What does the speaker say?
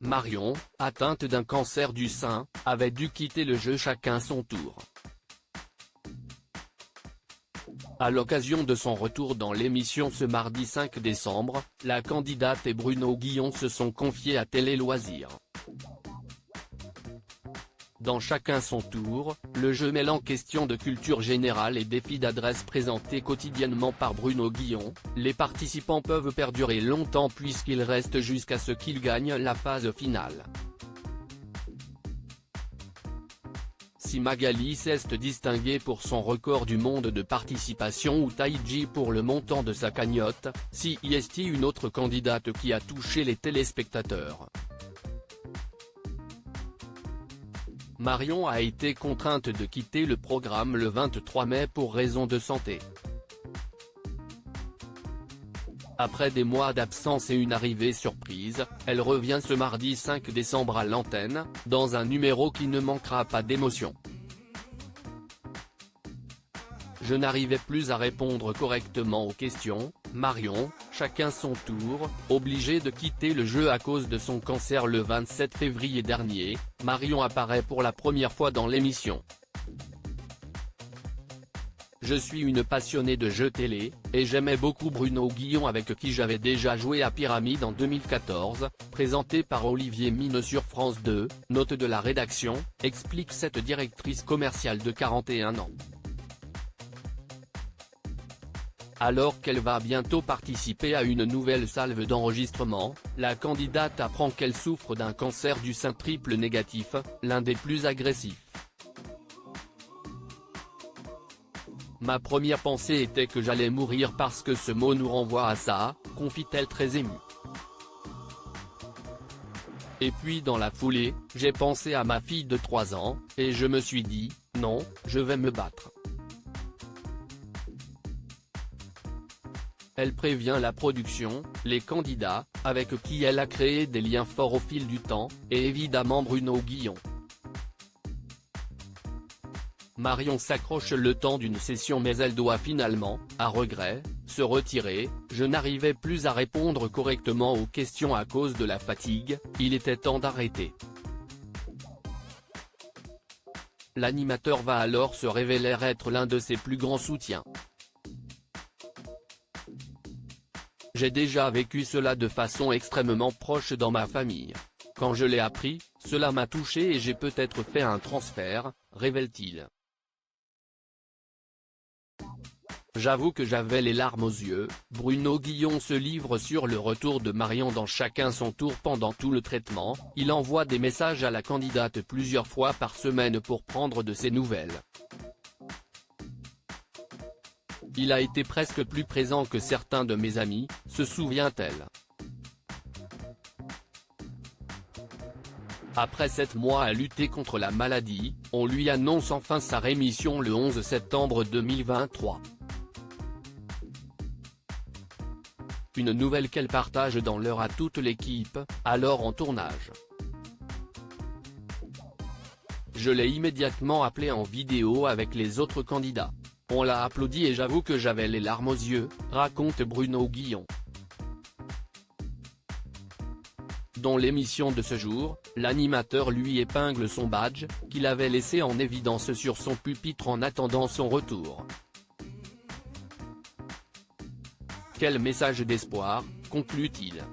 Marion, atteinte d'un cancer du sein, avait dû quitter le jeu Chacun son tour. À l'occasion de son retour dans l'émission ce mardi 5 décembre, la candidate et Bruno Guillon se sont confiés à Télé Loisirs. Dans Chacun son tour, le jeu mêlant questions de culture générale et défis d'adresse présentés quotidiennement par Bruno Guillon, les participants peuvent perdurer longtemps puisqu'ils restent jusqu'à ce qu'ils gagnent la phase finale. Si Magali s'est distinguée pour son record du monde de participation ou Taïji pour le montant de sa cagnotte, si est une autre candidate qui a touché les téléspectateurs. Marion a été contrainte de quitter le programme le 23 mai pour raison de santé. Après des mois d'absence et une arrivée surprise, elle revient ce mardi 5 décembre à l'antenne, dans un numéro qui ne manquera pas d'émotion. Je n'arrivais plus à répondre correctement aux questions, Marion, chacun son tour, obligée de quitter le jeu à cause de son cancer le 27 février dernier, Marion apparaît pour la première fois dans l'émission. Je suis une passionnée de jeux télé, et j'aimais beaucoup Bruno Guillon avec qui j'avais déjà joué à Pyramide en 2014, présenté par Olivier Mine sur France 2, note de la rédaction, explique cette directrice commerciale de 41 ans. Alors qu'elle va bientôt participer à une nouvelle salve d'enregistrement, la candidate apprend qu'elle souffre d'un cancer du sein triple négatif, l'un des plus agressifs. Ma première pensée était que j'allais mourir parce que ce mot nous renvoie à ça, confie-t-elle très émue. Et puis dans la foulée, j'ai pensé à ma fille de 3 ans, et je me suis dit, non, je vais me battre. Elle prévient la production, les candidats, avec qui elle a créé des liens forts au fil du temps, et évidemment Bruno Guillon. Marion s'accroche le temps d'une session mais elle doit finalement, à regret, se retirer. Je n'arrivais plus à répondre correctement aux questions à cause de la fatigue, il était temps d'arrêter. L'animateur va alors se révéler être l'un de ses plus grands soutiens. J'ai déjà vécu cela de façon extrêmement proche dans ma famille. Quand je l'ai appris, cela m'a touché et j'ai peut-être fait un transfert, révèle-t-il. J'avoue que j'avais les larmes aux yeux. Bruno Guillon se livre sur le retour de Marion dans Chacun son tour pendant tout le traitement, il envoie des messages à la candidate plusieurs fois par semaine pour prendre de ses nouvelles. Il a été presque plus présent que certains de mes amis, se souvient-elle. Après 7 mois à lutter contre la maladie, on lui annonce enfin sa rémission le 11 septembre 2023. Une nouvelle qu'elle partage dans l'heure à toute l'équipe, alors en tournage. Je l'ai immédiatement appelé en vidéo avec les autres candidats. On l'a applaudi et j'avoue que j'avais les larmes aux yeux, raconte Bruno Guillon. Dans l'émission de ce jour, l'animateur lui épingle son badge, qu'il avait laissé en évidence sur son pupitre en attendant son retour. Quel message d'espoir, conclut-il.